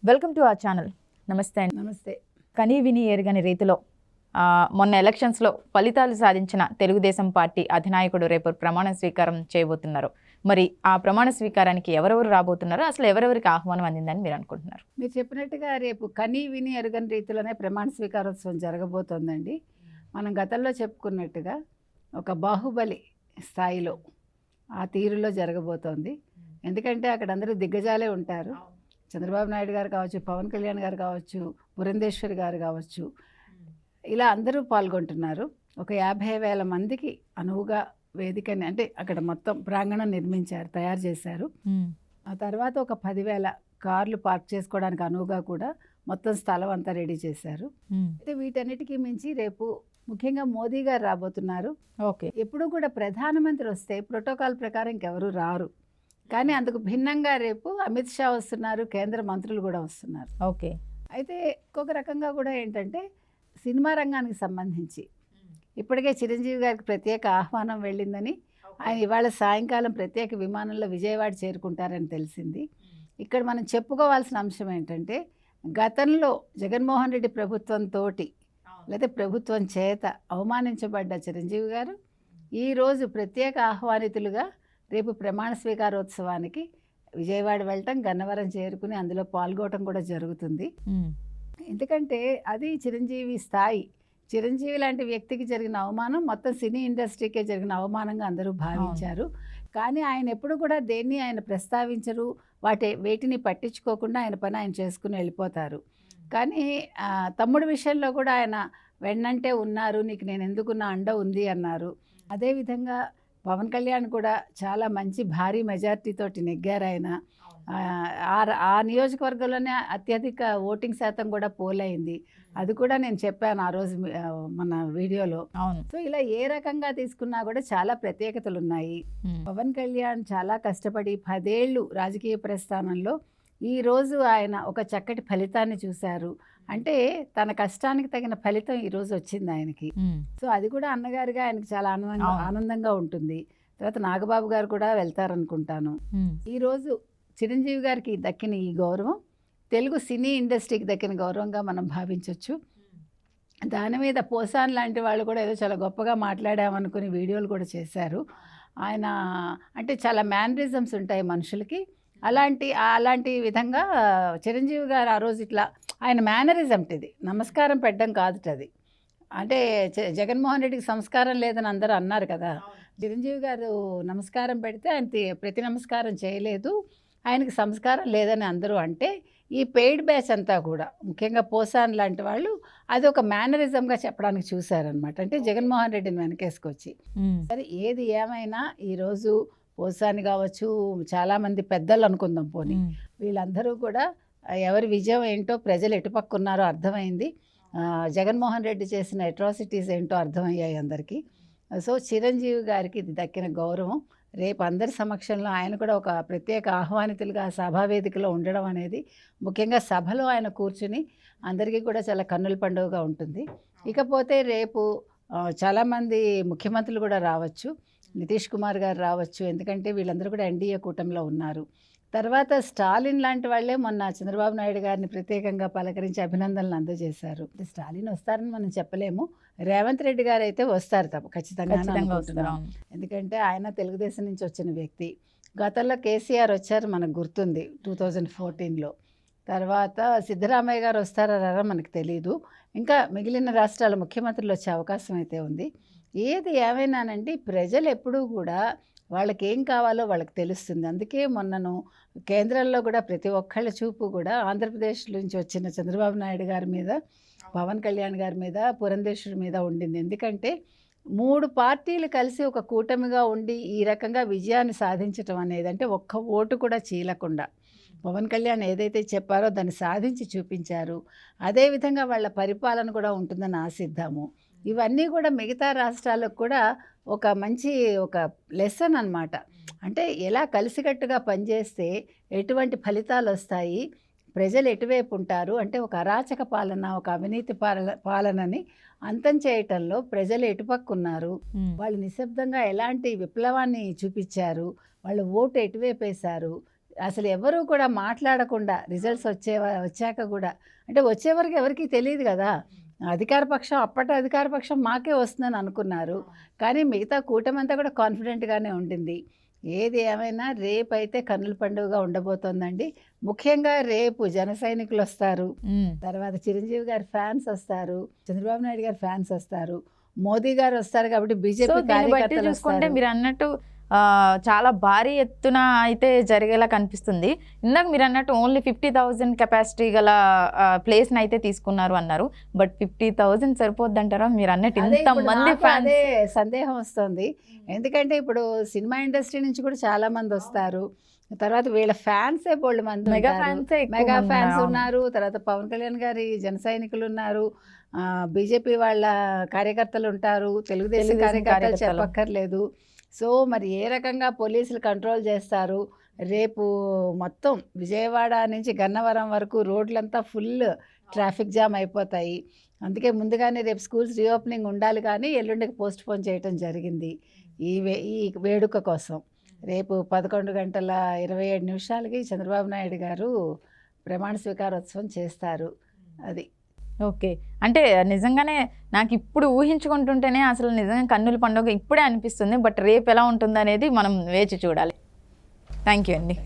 Welcome to our channel. నమస్తే అండి. నమస్తే. కనీ విని ఎరుగని రీతిలో మొన్న ఎలక్షన్స్లో ఫలితాలు సాధించిన తెలుగుదేశం పార్టీ అధినాయకుడు రేపు ప్రమాణ స్వీకారం చేయబోతున్నారు. మరి ఆ ప్రమాణ స్వీకారానికి ఎవరెవరు రాబోతున్నారో, అసలు ఎవరెవరికి ఆహ్వానం అందిందని మీరు అనుకుంటున్నారు? మీరు చెప్పినట్టుగా రేపు కనీ విని ఎరుగని రీతిలోనే ప్రమాణ స్వీకారోత్సవం జరగబోతోందండి. మనం గతంలో చెప్పుకున్నట్టుగా ఒక బాహుబలి స్థాయిలో ఆ తీరులో జరగబోతోంది. ఎందుకంటే అక్కడ అందరూ దిగ్గజాలే ఉంటారు. చంద్రబాబు నాయుడు గారు కావచ్చు, పవన్ కళ్యాణ్ గారు కావచ్చు, పురంధేశ్వరి గారు కావచ్చు, ఇలా అందరూ పాల్గొంటున్నారు. ఒక 50,000 మందికి అనువుగా వేదికని, అంటే అక్కడ మొత్తం ప్రాంగణం నిర్మించారు, తయారు చేశారు. ఆ తర్వాత ఒక 10,000 కార్లు పార్క్ చేసుకోవడానికి అనువుగా కూడా మొత్తం స్థలం అంతా రెడీ చేశారు. అయితే వీటన్నిటికీ మించి రేపు ముఖ్యంగా మోదీ గారు రాబోతున్నారు. ఓకే. ఎప్పుడు కూడా ప్రధానమంత్రి వస్తే ప్రోటోకాల్ ప్రకారం ఇంకెవరు రారు. కానీ అందుకు భిన్నంగా రేపు అమిత్ షా వస్తున్నారు, కేంద్ర మంత్రులు కూడా వస్తున్నారు. ఓకే. అయితే ఇంకొక రకంగా కూడా ఏంటంటే సినిమా రంగానికి సంబంధించి ఇప్పటికే చిరంజీవి గారికి ప్రత్యేక ఆహ్వానం వెళ్ళిందని, ఆయన ఇవాళ సాయంకాలం ప్రత్యేక విమానంలో విజయవాడ చేరుకుంటారని తెలిసింది. ఇక్కడ మనం చెప్పుకోవాల్సిన అంశం ఏంటంటే, గతంలో జగన్మోహన్ రెడ్డి ప్రభుత్వంతో లేదా ప్రభుత్వం చేత అవమానించబడ్డ చిరంజీవి గారు ఈరోజు ప్రత్యేక ఆహ్వానితులుగా రేపు ప్రమాణ స్వీకారోత్సవానికి విజయవాడ వెళ్ళటం, గన్నవరం చేరుకుని అందులో పాల్గొనడం కూడా జరుగుతుంది. ఎందుకంటే అది చిరంజీవి స్థాయి. చిరంజీవి లాంటి వ్యక్తికి జరిగిన అవమానం మొత్తం సినీ ఇండస్ట్రీకే జరిగిన అవమానంగా అందరూ భావించారు. కానీ ఆయన ఎప్పుడు కూడా దేన్ని ఆయన ప్రస్తావించరు, వేటిని పట్టించుకోకుండా ఆయన పని ఆయన చేసుకుని వెళ్ళిపోతారు. కానీ తమ్ముడు విషయంలో కూడా ఆయన వెన్నంటే ఉన్నారు, నీకు నేను ఎందుకు, నా అండ ఉంది అన్నారు. అదేవిధంగా పవన్ కళ్యాణ్ కూడా చాలా మంచి భారీ మెజార్టీతోటి నెగ్గారు ఆయన. ఆ నియోజకవర్గంలోనే అత్యధిక ఓటింగ్ శాతం కూడా పోలైంది. అది కూడా నేను చెప్పాను ఆ రోజు మన వీడియోలో. అవును. సో ఇలా ఏ రకంగా తీసుకున్నా కూడా చాలా ప్రత్యేకతలు ఉన్నాయి. పవన్ కళ్యాణ్ చాలా కష్టపడి 10 ఏళ్ళు రాజకీయ ప్రస్థానంలో ఈరోజు ఆయన ఒక చక్కటి ఫలితాన్ని చూశారు. అంటే తన కష్టానికి తగిన ఫలితం ఈరోజు వచ్చింది ఆయనకి. సో అది కూడా అన్నగారిగా ఆయనకి చాలా ఆనందంగా ఉంటుంది. తర్వాత నాగబాబు గారు కూడా వెళ్తారనుకుంటాను. ఈరోజు చిరంజీవి గారికి దక్కిన ఈ గౌరవం తెలుగు సినీ ఇండస్ట్రీకి దక్కిన గౌరవంగా మనం భావించవచ్చు. దాని మీద పోసాన్ లాంటి వాళ్ళు కూడా ఏదో చాలా గొప్పగా మాట్లాడామనుకుని వీడియోలు కూడా చేశారు. ఆయన అంటే చాలా మేనరిజమ్స్ ఉంటాయి మనుషులకి. అలాంటి విధంగా చిరంజీవి గారు ఆ రోజు ఇట్లా ఆయన మేనరిజం ఇది, నమస్కారం పెట్టడం కాదుటది. అంటే జగన్మోహన్ రెడ్డికి సంస్కారం లేదని అందరూ అన్నారు కదా. చిరంజీవి గారు నమస్కారం పెడితే ఆయన ప్రతి నమస్కారం చేయలేదు, ఆయనకి సంస్కారం లేదని అందరూ అంటే, ఈ పెయిడ్ బ్యాచ్ అంతా కూడా ముఖ్యంగా పోసాన్ లాంటి వాళ్ళు అది ఒక మేనరిజంగా చెప్పడానికి చూశారనమాట. అంటే జగన్మోహన్ రెడ్డిని వెనకేసుకొచ్చి. సరే ఏది ఏమైనా ఈరోజు పోసాని కావచ్చు, చాలామంది పెద్దలు అనుకుందాం పోనీ, వీళ్ళందరూ కూడా ఎవరి విజయం ఏంటో, ప్రజలు ఎటుపక్కున్నారో అర్థమైంది. జగన్మోహన్ రెడ్డి చేసిన అట్రాసిటీస్ ఏంటో అర్థమయ్యాయి అందరికీ. సో చిరంజీవి గారికి ఇది దక్కిన గౌరవం. రేపు అందరి సమక్షంలో ఆయన కూడా ఒక ప్రత్యేక ఆహ్వానితులుగా సభావేదికలో ఉండడం అనేది, ముఖ్యంగా సభలో ఆయన కూర్చుని అందరికీ కూడా చాలా కన్నుల పండుగగా ఉంటుంది. ఇకపోతే రేపు చాలామంది ముఖ్యమంత్రులు కూడా రావచ్చు. నితీష్ కుమార్ గారు రావచ్చు, ఎందుకంటే వీళ్ళందరూ కూడా ఎన్డీఏ కూటమిలో ఉన్నారు. తర్వాత స్టాలిన్ లాంటి వాళ్ళే మొన్న చంద్రబాబు నాయుడు గారిని ప్రత్యేకంగా పలకరించి అభినందనలు అందజేశారు. స్టాలిన్ వస్తారని మనం చెప్పలేము, రేవంత్ రెడ్డి గారు అయితే వస్తారు ఖచ్చితంగా అనుకుంటున్నాం. ఎందుకంటే ఆయన తెలుగుదేశం నుంచి వచ్చిన వ్యక్తి. గతంలో కేసీఆర్ వచ్చారు, మనకు గుర్తుంది 2014లో. తర్వాత సిద్ధరామయ్య గారు వస్తారా మనకు తెలీదు. ఇంకా మిగిలిన రాష్ట్రాల ముఖ్యమంత్రులు వచ్చే అవకాశం అయితే ఉంది. ఏది ఏమైనానండి, ప్రజలు ఎప్పుడూ కూడా వాళ్ళకి ఏం కావాలో వాళ్ళకి తెలుస్తుంది. అందుకే మొన్నను కేంద్రంలో కూడా ప్రతి ఒక్కళ్ళ చూపు కూడా ఆంధ్రప్రదేశ్ నుంచి వచ్చిన చంద్రబాబు నాయుడు గారి మీద, పవన్ కళ్యాణ్ గారి మీద, పురంధేశ్వరి మీద ఉండింది. ఎందుకంటే 3 పార్టీలు కలిసి ఒక కూటమిగా ఉండి ఈ రకంగా విజయాన్ని సాధించటం అనేది, అంటే ఒక్క ఓటు కూడా చీలకుండా పవన్ కళ్యాణ్ ఏదైతే చెప్పారో దాన్ని సాధించి చూపించారు. అదేవిధంగా వాళ్ళ పరిపాలన కూడా ఉంటుందని ఆశిద్దాము. ఇవన్నీ కూడా మిగతా రాష్ట్రాలకు కూడా ఒక మంచి లెసన్ అన్నమాట. అంటే ఎలా కలిసికట్టుగా పనిచేస్తే ఎటువంటి ఫలితాలు వస్తాయి, ప్రజలు ఎటువైపు ఉంటారు, అంటే ఒక అరాచక పాలన, ఒక అవినీతి పాలనని అంతం చేయటంలో ప్రజలు ఎటుపక్కున్నారు, వాళ్ళు నిశ్శబ్దంగా ఎలాంటి విప్లవాన్ని చూపించారు, వాళ్ళు ఓటు ఎటువైపు వేశారు, అసలు ఎవరు కూడా మాట్లాడకుండా రిజల్ట్స్ వచ్చాక కూడా, అంటే వచ్చేవరకు ఎవరికి తెలియదు కదా. అప్పటి అధికార పక్షం మాకే వస్తుందని అనుకున్నారు, కానీ మిగతా కూటమి అంతా కూడా కాన్ఫిడెంట్గానే ఉండింది. ఏది ఏమైనా రేపు అయితే కన్నుల పండుగగా ఉండబోతోందండి. ముఖ్యంగా రేపు జన సైనికులు వస్తారు, తర్వాత చిరంజీవి గారి ఫ్యాన్స్ వస్తారు, చంద్రబాబు నాయుడు గారి ఫ్యాన్స్ వస్తారు, మోదీ గారు వస్తారు, కాబట్టి బీజేపీ కార్యకర్తలు చూసుకుంటే వస్తారు. మీరు అన్నట్టు చాలా భారీ ఎత్తున అయితే జరిగేలా కనిపిస్తుంది. ఇందాక మీరు అన్నట్టు ఓన్లీ 50,000 కెపాసిటీ గల ప్లేస్ని అయితే తీసుకున్నారు అన్నారు. బట్ 50,000 సరిపోద్దంటారా? మీరు అన్నట్టు ఇంతమంది ఫ్యాన్స్, అదే సందేహం వస్తుంది. ఎందుకంటే ఇప్పుడు సినిమా ఇండస్ట్రీ నుంచి కూడా చాలా మంది వస్తారు, తర్వాత వీళ్ళ ఫ్యాన్సే బోల్డ్ మంది మెగా మెగా ఫ్యాన్స్ ఉన్నారు, తర్వాత పవన్ కళ్యాణ్ గారి జన సైనికులు ఉన్నారు, బీజేపీ వాళ్ళ కార్యకర్తలు ఉంటారు, తెలుగుదేశం కార్యకర్తలు చెప్పక్కర్లేదు. సో మరి ఏ రకంగా పోలీసులు కంట్రోల్ చేస్తారు? రేపు మొత్తం విజయవాడ నుంచి గన్నవరం వరకు రోడ్లంతా ఫుల్ ట్రాఫిక్ జామ్ అయిపోతాయి. అందుకే ముందుగానే రేపు స్కూల్స్ రీఓపెనింగ్ ఉండాలి, కానీ ఎల్లుండికి పోస్ట్ పోన్ చేయటం జరిగింది ఈ వేడుక కోసం. రేపు 11:27 చంద్రబాబు నాయుడు గారు ప్రమాణ స్వీకారోత్సవం చేస్తారు. అది ఓకే. అంటే నిజంగానే నాకు ఇప్పుడు ఊహించుకుంటుంటేనే అసలు నిజంగా కన్నుల పండుగ ఇప్పుడే అనిపిస్తుంది. బట్ రేపు ఎలా ఉంటుందనేది మనం వేచి చూడాలి. థ్యాంక్ యూ అండి.